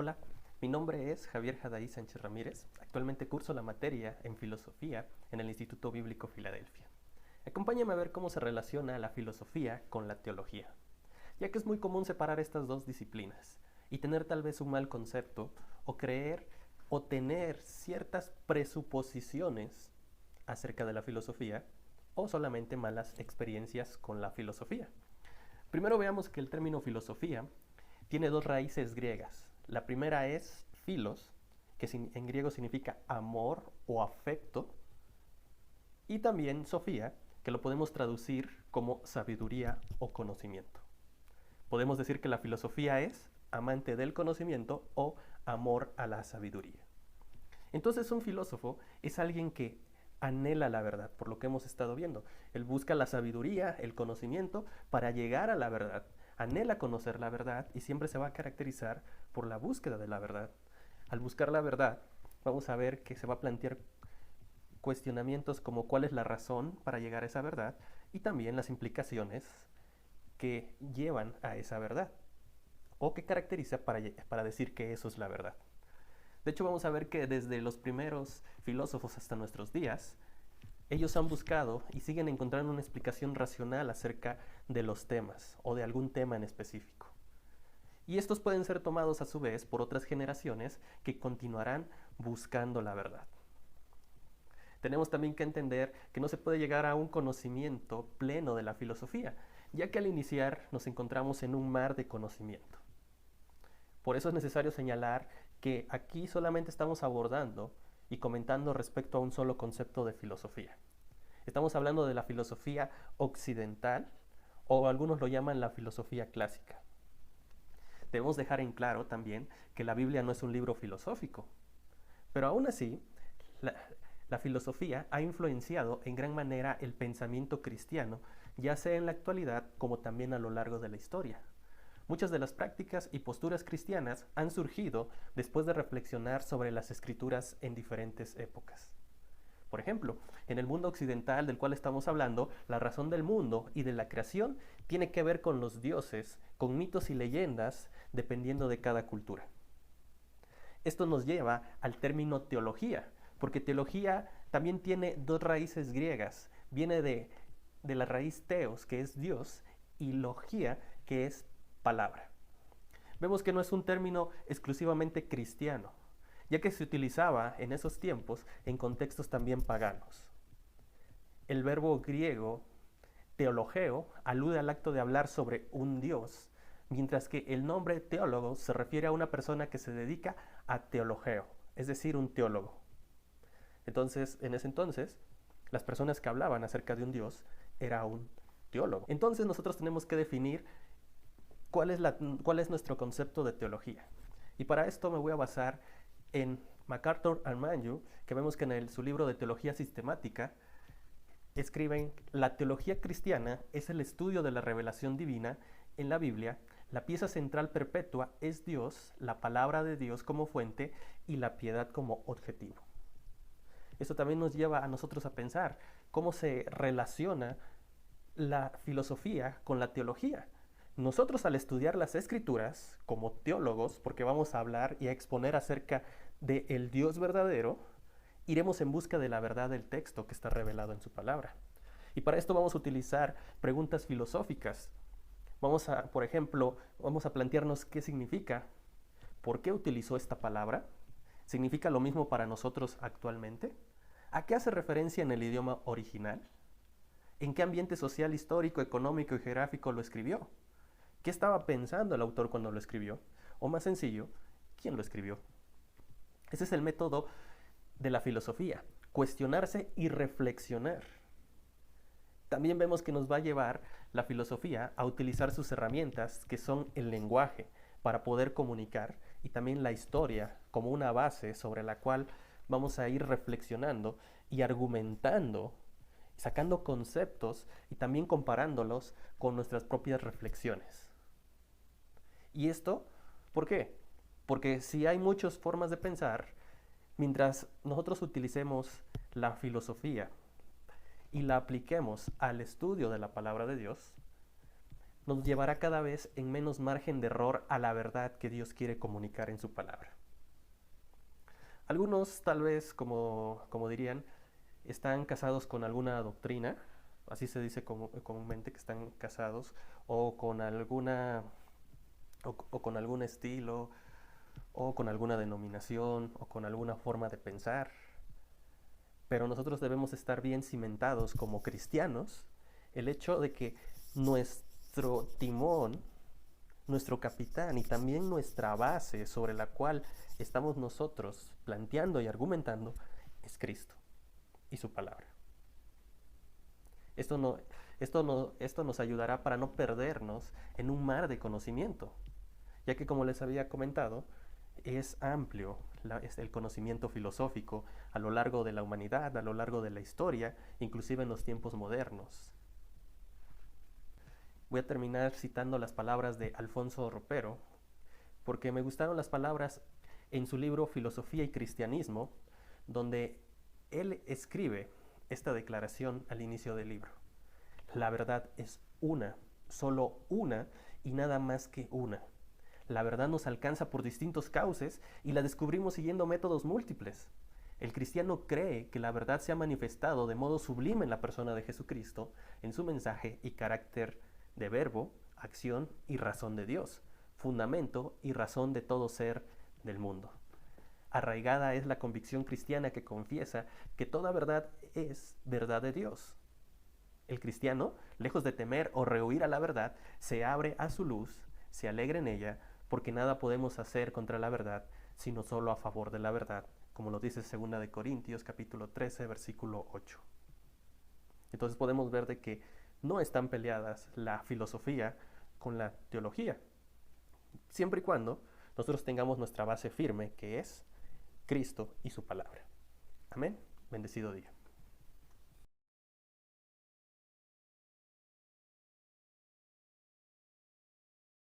Hola, mi nombre es Javier Jadaí Sánchez Ramírez. Actualmente curso la materia en filosofía en el Instituto Bíblico Filadelfia. Acompáñame a ver cómo se relaciona la filosofía con la teología, ya que es muy común separar estas dos disciplinas y tener tal vez un mal concepto o creer o tener ciertas presuposiciones acerca de la filosofía o solamente malas experiencias con la filosofía. Primero veamos que el término filosofía tiene dos raíces griegas. La primera es philos, que en griego significa amor o afecto, y también sofía, que lo podemos traducir como sabiduría o conocimiento. Podemos decir que la filosofía es amante del conocimiento o amor a la sabiduría. Entonces un filósofo es alguien que anhela la verdad, por lo que hemos estado viendo. Él busca la sabiduría, el conocimiento, para llegar a la verdad. Anhela conocer la verdad y siempre se va a caracterizar por la búsqueda de la verdad. Al buscar la verdad, vamos a ver que se va a plantear cuestionamientos como cuál es la razón para llegar a esa verdad y también las implicaciones que llevan a esa verdad o que caracteriza para decir que eso es la verdad. De hecho, vamos a ver que desde los primeros filósofos hasta nuestros días, ellos han buscado y siguen encontrando una explicación racional acerca de los temas o de algún tema en específico. Y estos pueden ser tomados a su vez por otras generaciones que continuarán buscando la verdad. Tenemos también que entender que no se puede llegar a un conocimiento pleno de la filosofía, ya que al iniciar nos encontramos en un mar de conocimiento. Por eso es necesario señalar que aquí solamente estamos abordando y comentando respecto a un solo concepto de filosofía. Estamos hablando de la filosofía occidental, o algunos lo llaman la filosofía clásica. Debemos dejar en claro también que la Biblia no es un libro filosófico, pero aún así, la filosofía ha influenciado en gran manera el pensamiento cristiano, ya sea en la actualidad como también a lo largo de la historia. Muchas de las prácticas y posturas cristianas han surgido después de reflexionar sobre las escrituras en diferentes épocas. Por ejemplo, en el mundo occidental del cual estamos hablando, la razón del mundo y de la creación tiene que ver con los dioses, con mitos y leyendas, dependiendo de cada cultura. Esto nos lleva al término teología, porque teología también tiene dos raíces griegas. Viene de la raíz teos, que es Dios, y logía, que es palabra. Vemos que no es un término exclusivamente cristiano, ya que se utilizaba en esos tiempos en contextos también paganos. El verbo griego teologeo alude al acto de hablar sobre un Dios, mientras que el nombre teólogo se refiere a una persona que se dedica a teologeo, es decir, un teólogo. Entonces, en ese entonces, las personas que hablaban acerca de un Dios era un teólogo. Entonces nosotros tenemos que definir cuál es nuestro concepto de teología. Y para esto me voy a basar en MacArthur and Manyu, que vemos que en su libro de Teología Sistemática escriben: la teología cristiana es el estudio de la revelación divina en la Biblia. La pieza central perpetua es Dios, la palabra de Dios como fuente y la piedad como objetivo. Esto también nos lleva a nosotros a pensar cómo se relaciona la filosofía con la teología. Nosotros, al estudiar las escrituras como teólogos, porque vamos a hablar y a exponer acerca del Dios verdadero, iremos en busca de la verdad del texto que está revelado en su palabra. Y para esto vamos a utilizar preguntas filosóficas. Por ejemplo, vamos a plantearnos qué significa, por qué utilizó esta palabra, ¿significa lo mismo para nosotros actualmente? ¿A qué hace referencia en el idioma original? ¿En qué ambiente social, histórico, económico y geográfico lo escribió? ¿Qué estaba pensando el autor cuando lo escribió? O más sencillo, ¿quién lo escribió? Ese es el método de la filosofía, cuestionarse y reflexionar. También vemos que nos va a llevar la filosofía a utilizar sus herramientas, que son el lenguaje, para poder comunicar, y también la historia como una base sobre la cual vamos a ir reflexionando y argumentando, sacando conceptos y también comparándolos con nuestras propias reflexiones. ¿Y esto por qué? Porque si hay muchas formas de pensar, mientras nosotros utilicemos la filosofía y la apliquemos al estudio de la palabra de Dios, nos llevará cada vez en menos margen de error a la verdad que Dios quiere comunicar en su palabra. Algunos tal vez, como dirían, están casados con alguna doctrina, así se dice comúnmente que están casados, o con alguna o con algún estilo, o con alguna denominación, o con alguna forma de pensar. Pero nosotros debemos estar bien cimentados como cristianos, el hecho de que nuestro timón, nuestro capitán y también nuestra base sobre la cual estamos nosotros planteando y argumentando es Cristo y su palabra. Esto nos ayudará para no perdernos en un mar de conocimiento, ya que como les había comentado, es amplio es el conocimiento filosófico a lo largo de la humanidad, a lo largo de la historia, inclusive en los tiempos modernos. Voy a terminar citando las palabras de Alfonso Ropero, porque me gustaron las palabras en su libro Filosofía y Cristianismo, donde él escribe esta declaración al inicio del libro. La verdad es una, solo una y nada más que una. La verdad nos alcanza por distintos cauces y la descubrimos siguiendo métodos múltiples. El cristiano cree que la verdad se ha manifestado de modo sublime en la persona de Jesucristo, en su mensaje y carácter de verbo, acción y razón de Dios, fundamento y razón de todo ser del mundo. Arraigada es la convicción cristiana que confiesa que toda verdad es verdad de Dios. El cristiano, lejos de temer o rehuir a la verdad, se abre a su luz, se alegra en ella, porque nada podemos hacer contra la verdad, sino solo a favor de la verdad, como lo dice 2 de Corintios capítulo 13, versículo 8. Entonces podemos ver de que no están peleadas la filosofía con la teología, siempre y cuando nosotros tengamos nuestra base firme, que es Cristo y su palabra. Amén. Bendecido día.